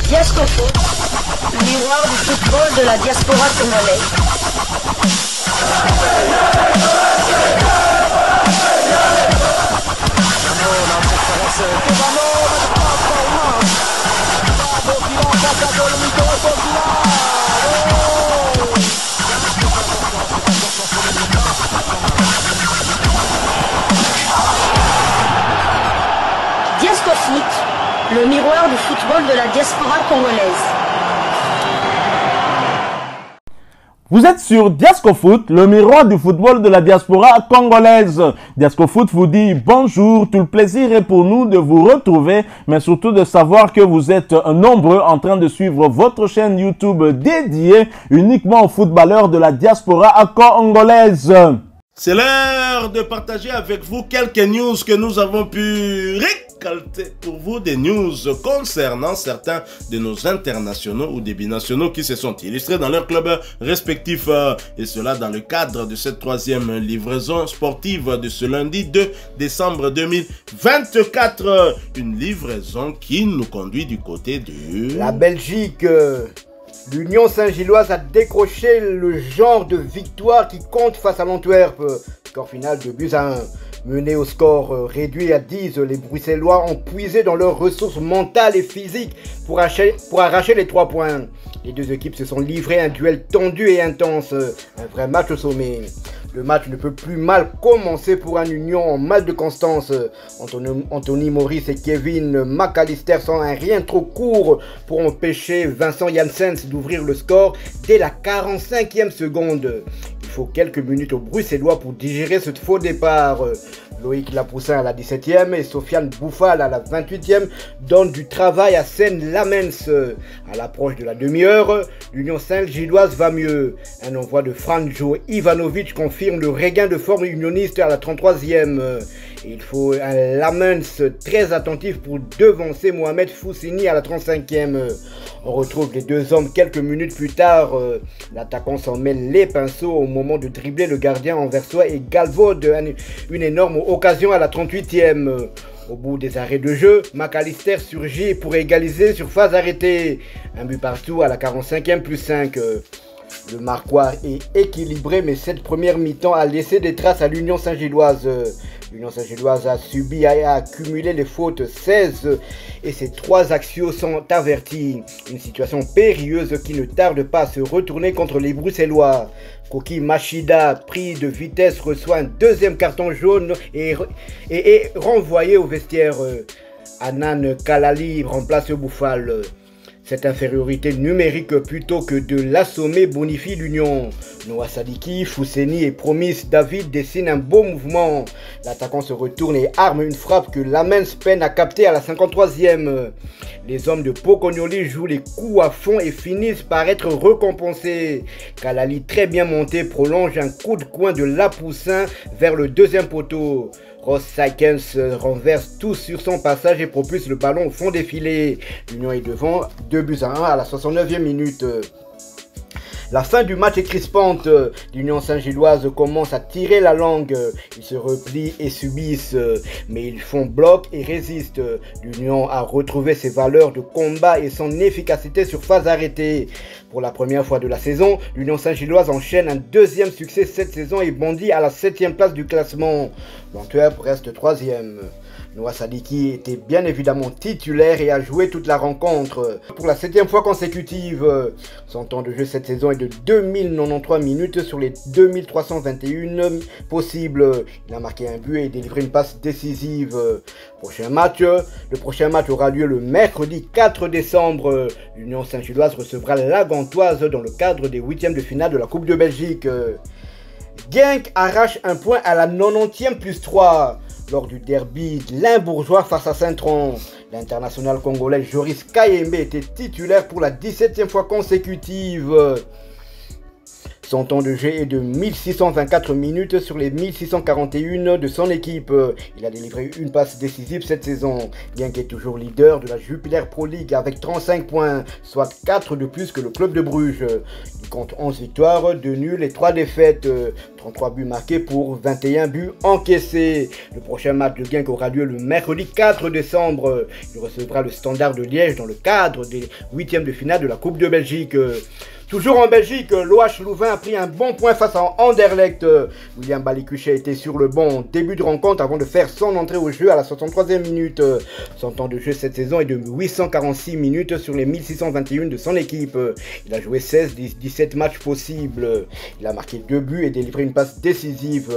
Diasco Foot, le miroir du football de la diaspora congolaise. Diasco Foot, le miroir du football de la diaspora congolaise. Vous êtes sur Diasco Foot, le miroir du football de la diaspora congolaise. Diasco Foot vous dit bonjour, tout le plaisir est pour nous de vous retrouver, mais surtout de savoir que vous êtes nombreux en train de suivre votre chaîne YouTube dédiée uniquement aux footballeurs de la diaspora congolaise. C'est l'heure de partager avec vous quelques news que nous avons pu récolter pour vous, des news concernant certains de nos internationaux ou des binationaux qui se sont illustrés dans leurs clubs respectifs, et cela dans le cadre de cette troisième livraison sportive de ce lundi 2 décembre 2024. Une livraison qui nous conduit du côté de la Belgique. L'Union Saint-Gilloise a décroché le genre de victoire qui compte face à l'Antwerp. Score final de 2-1. Menés au score réduit à 10, les Bruxellois ont puisé dans leurs ressources mentales et physiques pour arracher les 3 points. Les deux équipes se sont livrées à un duel tendu et intense. Un vrai match au sommet. Le match ne peut plus mal commencer pour un Union en mal de constance. Anthony Maurice et Kevin McAllister sont un rien trop court pour empêcher Vincent Janssens d'ouvrir le score dès la 45e seconde. Il faut quelques minutes aux Bruxellois pour digérer ce faux départ. Loïc Lapoussin à la 17e et Sofiane Bouffal à la 28e donnent du travail à Seine Lamens. À l'approche de la demi-heure, l'Union Saint-Gilloise va mieux. Un envoi de Franjo Ivanovic confirme le regain de forme unioniste à la 33e. Il faut un Lamens très attentif pour devancer Mohamed Foussini à la 35e. On retrouve les deux hommes quelques minutes plus tard. L'attaquant s'en mêle les pinceaux au moment de dribbler le gardien anversois et galvaude une énorme occasion à la 38e. Au bout des arrêts de jeu, McAllister surgit pour égaliser sur phase arrêtée. Un but partout à la 45e plus 5. Le Marquois est équilibré, mais cette première mi-temps a laissé des traces à l'Union Saint-Gilloise. L'Union Saint-Gilloise a subi et a accumulé les fautes 16 et ses 3 axiaux sont avertis. Une situation périlleuse qui ne tarde pas à se retourner contre les Bruxellois. Koki Machida, pris de vitesse, reçoit un deuxième carton jaune et est renvoyé au vestiaire. Anan Kalali remplace Bouffal. Cette infériorité numérique plutôt que de l'assommer bonifie l'Union. Noah Sadiki, Fousseni et Promis David dessinent un beau mouvement. L'attaquant se retourne et arme une frappe que Lamens peine à capter à la 53e. Les hommes de Pocognoli jouent les coups à fond et finissent par être récompensés. Kalali, très bien monté, prolonge un coup de coin de Lapoussin vers le deuxième poteau. Ross Sykens renverse tout sur son passage et propulse le ballon au fond des filets. L'Union est devant 2-1 à la 69e minute. La fin du match est crispante. L'Union Saint-Gilloise commence à tirer la langue. Ils se replient et subissent, mais ils font bloc et résistent. L'Union a retrouvé ses valeurs de combat et son efficacité sur phase arrêtée. Pour la première fois de la saison, l'Union Saint-Gilloise enchaîne un deuxième succès cette saison et bondit à la 7e place du classement. L'Antwerp reste 3e. Noah Sadiki était bien évidemment titulaire et a joué toute la rencontre. Pour la 7e fois consécutive, son temps de jeu cette saison est de 2093 minutes sur les 2321 possibles. Il a marqué un but et délivré une passe décisive. Le prochain match aura lieu le mercredi 4 décembre. L'Union Saint-Gilloise recevra la Gantoise dans le cadre des 8e de finale de la Coupe de Belgique. Genk arrache un point à la 90e plus 3. Lors du derby limbourgeois face à Saint-Tron, l'international congolais Joris Kayembe était titulaire pour la 17e fois consécutive. Son temps de jeu est de 1624 minutes sur les 1641 de son équipe. Il a délivré une passe décisive cette saison. Genk est toujours leader de la Jupiler Pro League avec 35 points, soit 4 de plus que le club de Bruges. Il compte 11 victoires, 2 nuls et 3 défaites. 33 buts marqués pour 21 buts encaissés. Le prochain match de Genk aura lieu le mercredi 4 décembre. Il recevra le Standard de Liège dans le cadre des 8e de finale de la Coupe de Belgique. Toujours en Belgique, l'OH Louvain a pris un bon point face à Anderlecht. William Balikuche a été sur le bon début de rencontre avant de faire son entrée au jeu à la 63e minute. Son temps de jeu cette saison est de 846 minutes sur les 1621 de son équipe. Il a joué 16 des 17 matchs possibles. Il a marqué 2 buts et délivré une passe décisive.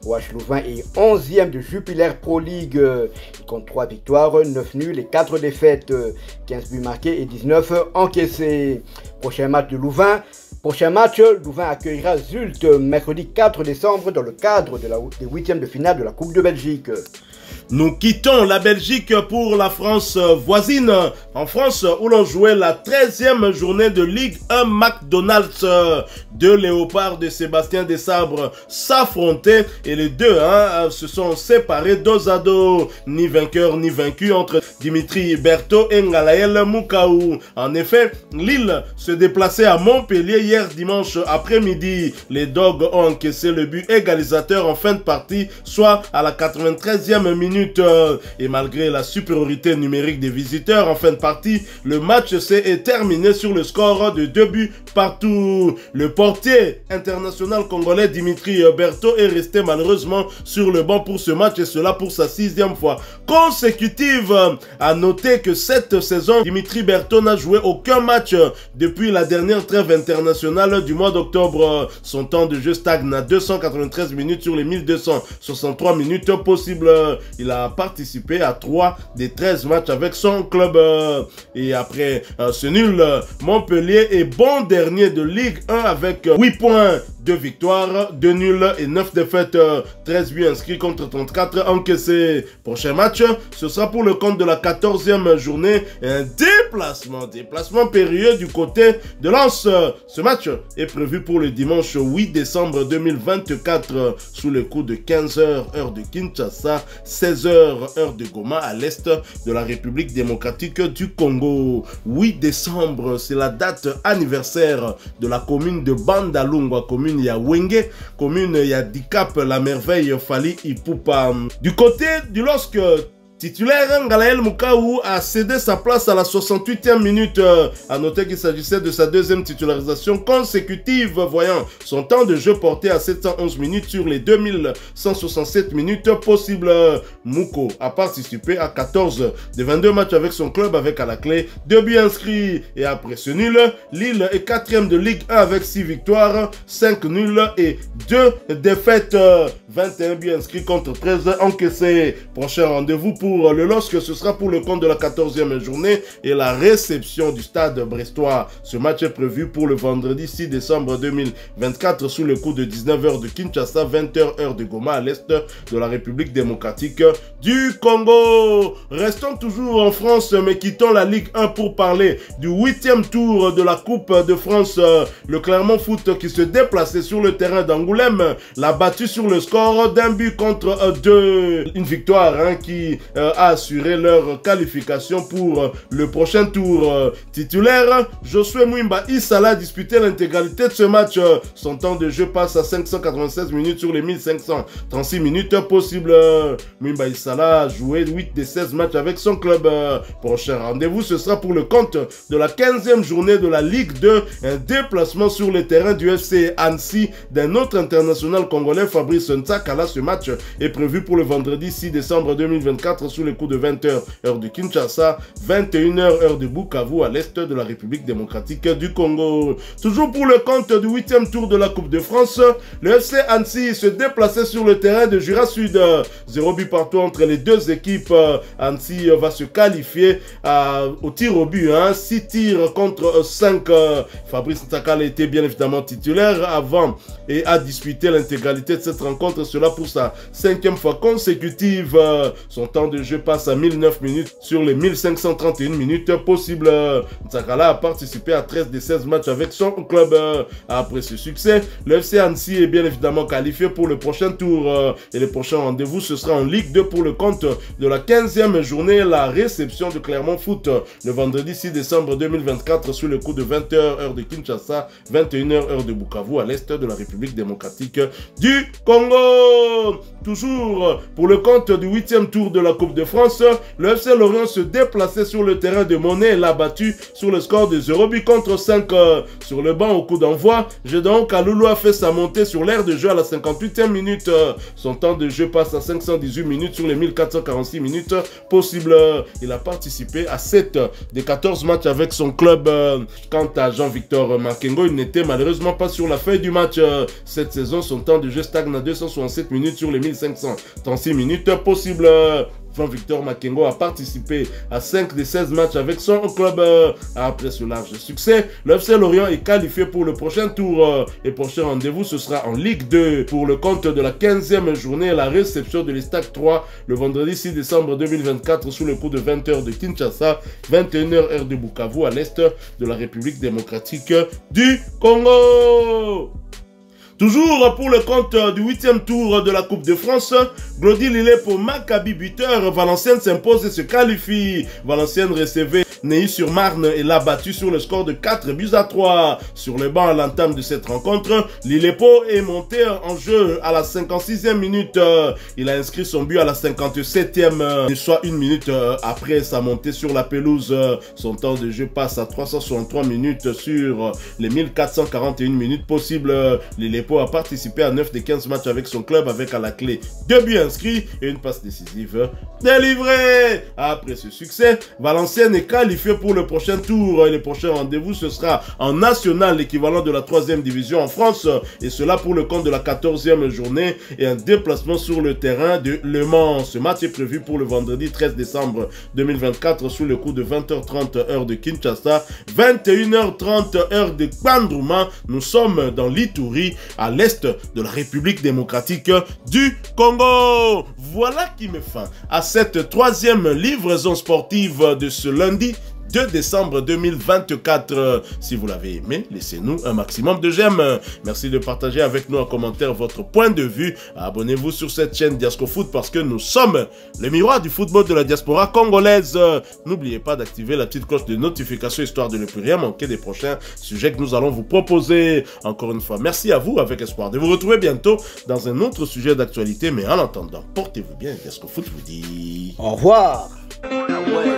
OH Louvain est 11e de Jupiler Pro League. Il compte 3 victoires, 9 nuls et 4 défaites. 15 buts marqués et 19 encaissés. Prochain match de Louvain. Louvain accueillera Zulte mercredi 4 décembre dans le cadre des 8e de finale de la Coupe de Belgique. Nous quittons la Belgique pour la France voisine. En France, où l'on jouait la 13e journée de Ligue 1 McDonald's. Deux léopards de Sébastien Desabre s'affrontaient et les deux se sont séparés dos à dos. Ni vainqueur ni vaincu entre Dimitri Berthaud et Ngalaël Moukaou. En effet, Lille se déplaçait à Montpellier hier dimanche après-midi. Les Dogs ont encaissé le but égalisateur en fin de partie, soit à la 93e minute. Et malgré la supériorité numérique des visiteurs en fin de partie, le match s'est terminé sur le score de 2 buts partout. Le portier international congolais Dimitri Berthaud est resté malheureusement sur le banc pour ce match et cela pour sa 6e fois consécutive. À noter que cette saison, Dimitri Berthaud n'a joué aucun match depuis la dernière trêve internationale du mois d'octobre. Son temps de jeu stagne à 293 minutes sur les 1263 minutes possibles. Il a participé à 3 des 13 matchs avec son club. Et après ce nul, Montpellier est bon dernier de Ligue 1 avec 8 points, 2 victoires, 2 nuls et 9 défaites. 13 buts inscrits contre 34 encaissés. Prochain match, ce sera pour le compte de la 14e journée. Un déplacement périlleux du côté de Lens. Ce match est prévu pour le dimanche 8 décembre 2024 sous le coup de 15h heure de Kinshasa, 16h heure de Goma à l'est de la République démocratique du Congo. 8 décembre, c'est la date anniversaire de la commune de Bandalungwa, commune Yawenge, commune Yadikap, la merveille Fali Ipupa. Du côté du LOSC, titulaire, Ngalaël Moukaou a cédé sa place à la 68e minute. A noter qu'il s'agissait de sa 2e titularisation consécutive, voyant son temps de jeu porté à 711 minutes sur les 2167 minutes possibles. Mouko a participé à 14 des 22 matchs avec son club avec à la clé 2 buts inscrits. Et après ce nul, Lille est 4e de Ligue 1 avec 6 victoires, 5 nuls et 2 défaites. 21 buts inscrits contre 13 encaissés. Prochain rendez-vous pour le LOSC, ce sera pour le compte de la 14e journée et la réception du stade brestois. Ce match est prévu pour le vendredi 6 décembre 2024 sous le coup de 19h de Kinshasa, 20h heure de Goma à l'est de la République démocratique du Congo. Restons toujours en France mais quittons la Ligue 1 pour parler du 8e tour de la Coupe de France. Le Clermont Foot qui se déplaçait sur le terrain d'Angoulême l'a battu sur le score d'un but contre 2. Une victoire qui a assuré leur qualification pour le prochain tour. Titulaire, Josué Mwimba Issala a disputé l'intégralité de ce match. Son temps de jeu passe à 596 minutes sur les 1536 minutes possibles. Mwimba Issala a joué 8 des 16 matchs avec son club. Prochain rendez-vous, ce sera pour le compte de la 15e journée de la Ligue 2. Un déplacement sur le terrain du FC Annecy d'un autre international congolais, Fabrice Ntsakala. Ce match est prévu pour le vendredi 6 décembre 2024 sous les coups de 20h heure de Kinshasa, 21h heure de Bukavu à l'est de la République démocratique du Congo. Toujours pour le compte du 8e tour de la Coupe de France, le FC Annecy se déplaçait sur le terrain de Jura Sud. 0 but partout entre les deux équipes. Annecy va se qualifier au tir au but, 6 tirs contre 5. Fabrice Ntsakala était bien évidemment titulaire avant et a disputé l'intégralité de cette rencontre, cela pour sa 5e fois consécutive. Son temps de de jeu passe à 1009 minutes sur les 1531 minutes possibles. Ntsakala a participé à 13 des 16 matchs avec son club. Après ce succès, le FC Annecy est bien évidemment qualifié pour le prochain tour. Et le prochain rendez-vous, ce sera en Ligue 2 pour le compte de la 15e journée, la réception de Clermont Foot le vendredi 6 décembre 2024 sur le coup de 20h heure de Kinshasa, 21h heure de Bukavu à l'est de la République démocratique du Congo. Toujours pour le compte du 8e tour de la Coupe de France, le FC Lorient se déplaçait sur le terrain de Monet et l'a battu sur le score de 0 contre 5 sur le banc au coup d'envoi. Jedon Kaloulou a fait sa montée sur l'aire de jeu à la 58e minute. Son temps de jeu passe à 518 minutes sur les 1446 minutes possibles. Il a participé à 7 des 14 matchs avec son club. Quant à Jean-Victor Makengo, il n'était malheureusement pas sur la feuille du match. Cette saison, son temps de jeu stagne à 267 minutes sur les 1536 minutes possibles. Jean-Victor Makengo a participé à 5 des 16 matchs avec son club. Après ce large succès, le FC Lorient est qualifié pour le prochain tour. Et prochain rendez-vous, ce sera en Ligue 2 pour le compte de la 15e journée, la réception de l'Estac 3 le vendredi 6 décembre 2024 sous le coup de 20h de Kinshasa, 21h heure de Bukavu à l'est de la République démocratique du Congo. Toujours pour le compte du 8e tour de la Coupe de France, Glody Lillet pour Maccabi buteur. Valenciennes s'impose et se qualifie. Valenciennes recevait Neuilly-sur-Marne et l'a battu sur le score de 4-3. Sur le banc à l'entame de cette rencontre, Lillepo est monté en jeu à la 56e minute. Il a inscrit son but à la 57e, soit une minute après sa montée sur la pelouse. Son temps de jeu passe à 363 minutes sur les 1441 minutes possibles. Lillepo a participé à 9 des 15 matchs avec son club avec à la clé 2 buts inscrits et une passe décisive délivrée. Après ce succès, Valenciennes est qualifié pour le prochain tour et le prochain rendez-vous ce sera en national, l'équivalent de la 3e division en France, et cela pour le compte de la 14e journée et un déplacement sur le terrain de Le Mans. Ce match est prévu pour le vendredi 13 décembre 2024 sous le coup de 20h30 heure de Kinshasa, 21h30 heure de Bandrouma. Nous sommes dans l'Ituri, à l'est de la République démocratique du Congo. Voilà qui met fin à cette 3e livraison sportive de ce lundi 2 décembre 2024. Si vous l'avez aimé, laissez-nous un maximum de j'aime. Merci de partager avec nous en commentaire votre point de vue. Abonnez-vous sur cette chaîne Diasco Foot parce que nous sommes le miroir du football de la diaspora congolaise. N'oubliez pas d'activer la petite cloche de notification histoire de ne plus rien manquer des prochains sujets que nous allons vous proposer. Encore une fois, merci à vous avec espoir de vous retrouver bientôt dans un autre sujet d'actualité. Mais en attendant, portez-vous bien. Diasco Foot vous dit au revoir. Ah ouais.